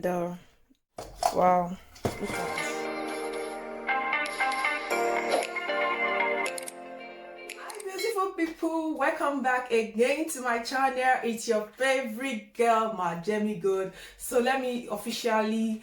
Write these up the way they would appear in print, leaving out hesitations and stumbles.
and wow, look at this. People, welcome back again to my channel. It's your favorite girl, my JEmmieGold. So let me officially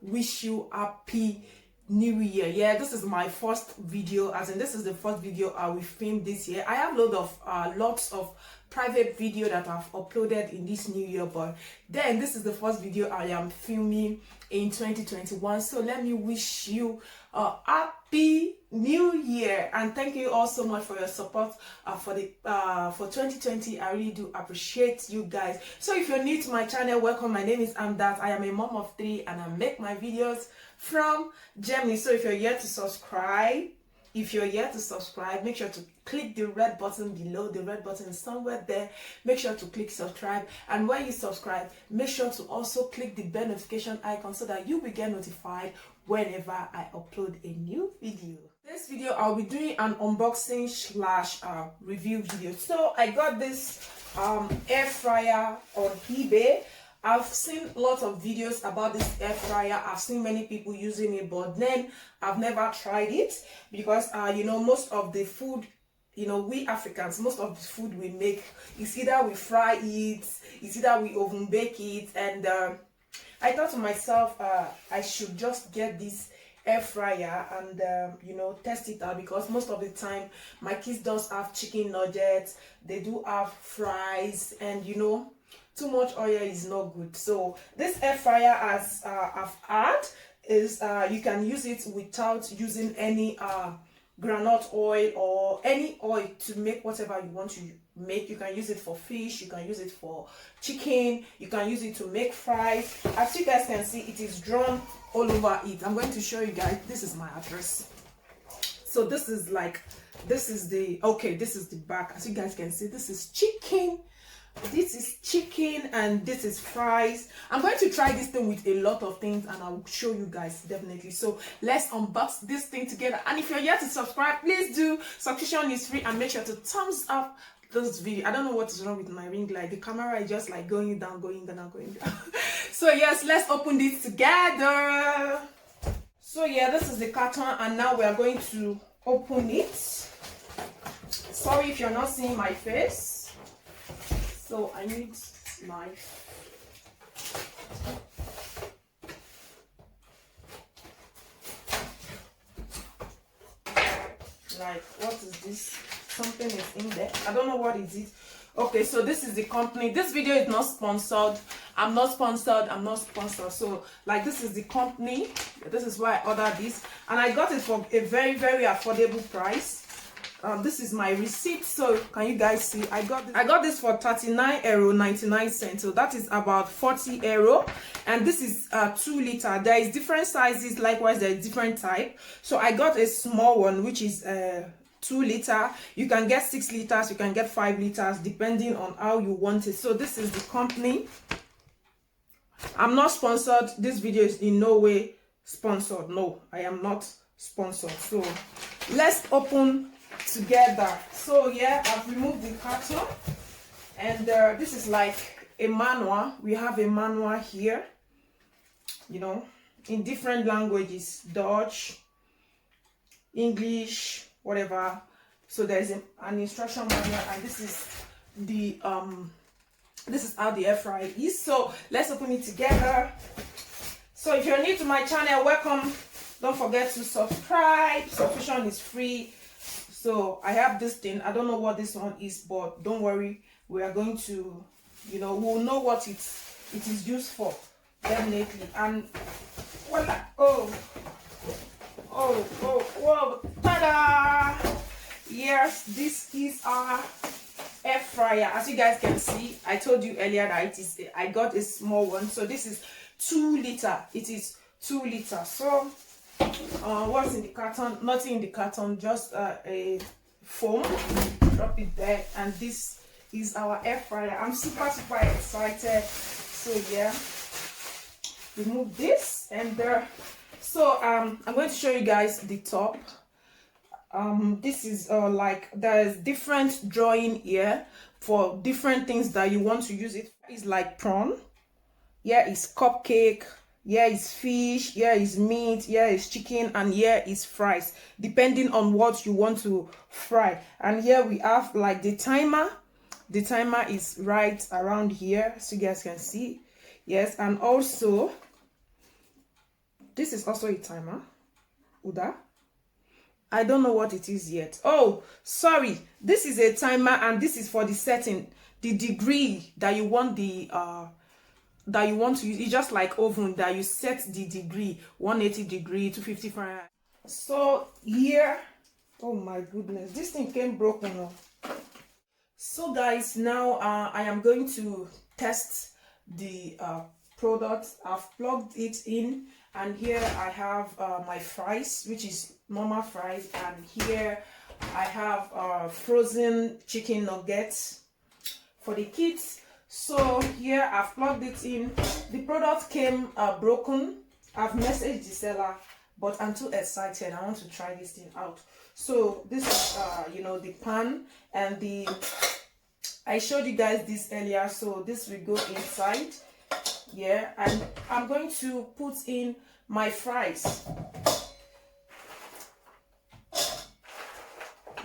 wish you happy new year. Yeah, this is my first video, as in this is the first video I will film this year. I have lots of private video that I've uploaded in this new year, but then this is the first video I am filming in 2021. So let me wish you a happy new year, and thank you all so much for your support for 2020. I really do appreciate you guys. So if you're new to my channel, welcome. My name is Amdat. I am a mom of 3 and I make my videos from Germany. So if you're here to subscribe, make sure to click the red button below. The red button is somewhere there. Make sure to click subscribe, and when you subscribe, make sure to also click the bell notification icon so that you will get notified whenever I upload a new video. This video I'll be doing an unboxing slash review video. So I got this air fryer on eBay. I've seen lots of videos about this air fryer. I've seen many people using it, but then I've never tried it because you know, most of the food, you know, we Africans, most of the food we make is either we fry it, it's either we oven bake it, and I thought to myself I should just get this air fryer and you know, test it out, because most of the time my kids don't have chicken nuggets, they do have fries, and you know, too much oil is not good. So this air fryer, as I've had, is you can use it without using any granite oil or any oil to make whatever you want to make. You can use it for fish, you can use it for chicken, you can use it to make fries. As you guys can see, it is drawn all over it. I'm going to show you guys. This is my address. So this is the back. As you guys can see, this is chicken, and this is fries. I'm going to try this thing with a lot of things, and I'll show you guys definitely. So let's unbox this thing together. And if you're yet to subscribe, please do. Subscription is free, and make sure to thumbs up this video. I don't know what is wrong with my ring light. The camera is just like going down. So yes, let's open this together. So yeah, this is the carton, and now we are going to open it. Sorry if you're not seeing my face. So I need knife. Like, what is this? Something is in there. I don't know what it is. Okay, so this is the company. This video is not sponsored. I'm not sponsored. So like, this is the company. This is why I ordered this, and I got it for a very, very affordable price. This is my receipt. So can you guys see? I got this for €39.99. So that is about €40, and this is 2 liter. There is different sizes. Likewise, there is different type. So I got a small one, which is 2 liter. You can get 6 liters, you can get 5 liters, depending on how you want it. So this is the company. I'm not sponsored. This video is in no way sponsored. No, I am not sponsored. So let's open together. So yeah, I've removed the carton, and this is like a manual. We have a manual here, you know, in different languages: Dutch, English, whatever. So there's an instruction manual, and this is the this is how the air fryer is. So let's open it together. So if you're new to my channel, welcome. Don't forget to subscribe. Subscription is free. So I have this thing. I don't know what this one is, but don't worry, we are going to, you know, we'll know what it is used for, definitely. And voila. Oh, whoa, ta-da! Yes, this is our air fryer. As you guys can see, I told you earlier that I got a small one. So this is 2 liter. It is 2 liter. So what's in the carton? Nothing in the carton, just a foam. Drop it there, and this is our air fryer. I'm super excited. So yeah, remove this, and so I'm going to show you guys the top. This is like, there's different drawing here for different things that you want to use it. It's like prawn. here is cupcake, here is fish, here is meat, here is chicken, and here is fries, depending on what you want to fry. And here we have like the timer. The timer is right around here, so you guys can see. Yes, and also this is also a timer. Uda, I don't know what it is yet. Oh, sorry, this is a timer, and this is for the setting, the degree that you want the to use. It's just like oven that you set the degree, 180 degree, 250 Fahrenheit. So here, oh my goodness, this thing came broken. So guys, now I am going to test the product. I've plugged it in, and here I have my fries, which is normal fries, and here I have frozen chicken nuggets for the kids. So here I've plugged it in. The product came broken. I've messaged the seller, but I'm too excited. I want to try this thing out. So this is you know, the pan, and I showed you guys this earlier, so this will go inside. Yeah, and I'm going to put in my fries.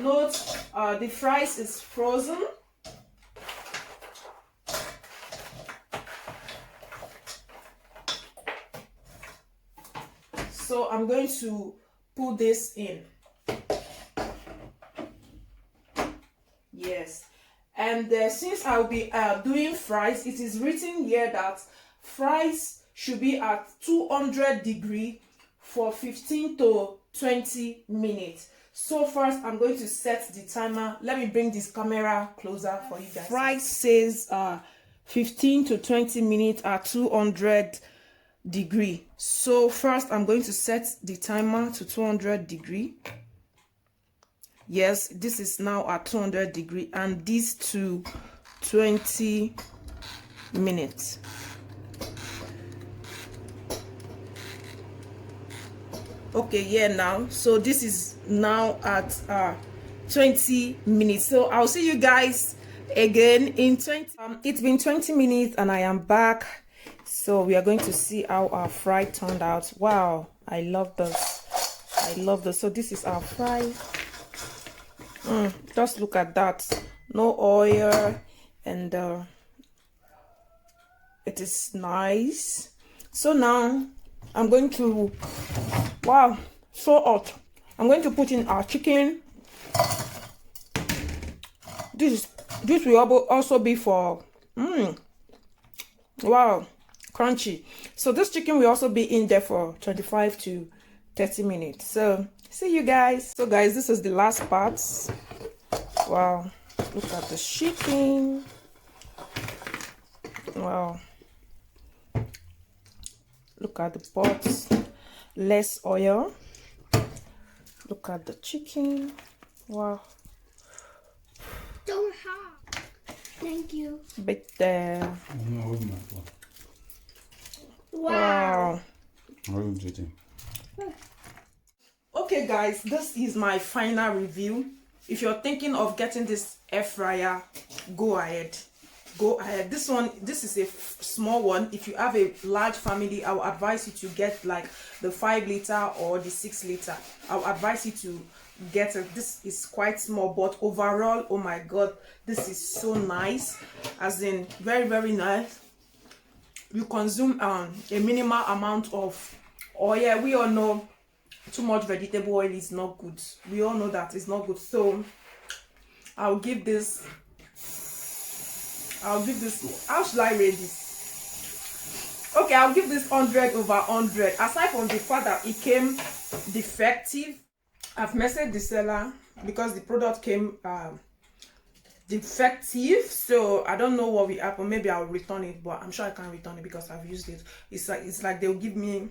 Note, the fries is frozen. So I'm going to put this in. Yes. And since I'll be doing fries, it is written here that fries should be at 200 degrees for 15 to 20 minutes. So first, I'm going to set the timer. Let me bring this camera closer for you guys. Fries says 15 to 20 minutes at 200 degrees. So first, I'm going to set the timer to 200 degrees. Yes, this is now at 200 degrees, and this to 20 minutes. Okay, yeah, now so this is now at 20 minutes. So I'll see you guys again in 20. It's been 20 minutes and I am back. So we are going to see how our fry turned out. Wow, I love this. I love this. So this is our fry. Just look at that. No oil, and it is nice. So now I'm going to, wow, so hot. I'm going to put in our chicken. This will also be for wow, crunchy. So this chicken will also be in there for 25 to 30 minutes. So see you guys. So guys, this is the last part. Wow, look at the chicken. Wow, look at the pots, less oil. Look at the chicken. Wow. Don't have. Thank you. But wow. Okay guys, this is my final review. If you're thinking of getting this air fryer, go ahead. This is a small one. If you have a large family, I will advise you to get like the 5 liter or the 6 liter. I will advise you to get it. This is quite small, but overall, oh my god, this is so nice. As in, very, very nice. You consume a minimal amount of oil. We all know too much vegetable oil is not good. We all know that it's not good. So I'll give this, how should I rate this? Okay, I'll give this 100 over 100. Aside from the fact that it came defective, I've messaged the seller because the product came defective. So I don't know what will happen. Maybe I'll return it, but I'm sure I can return it because I've used it. It's like they'll give me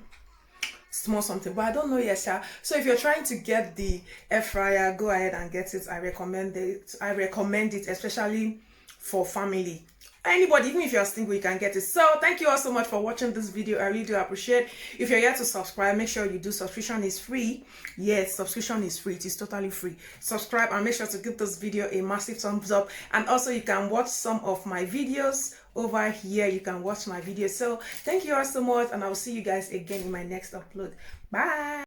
small something, but I don't know yet, sir. So if you're trying to get the air fryer, go ahead and get it. I recommend it, especially for family. Anybody, even if you're single, you can get it. So thank you all so much for watching this video. I really do appreciate. If you're yet to subscribe, make sure you do. Subscription is free. Yes, subscription is free. It is totally free. Subscribe and make sure to give this video a massive thumbs up. And also you can watch some of my videos over here you can watch my videos. So thank you all so much, and I'll see you guys again in my next upload. Bye.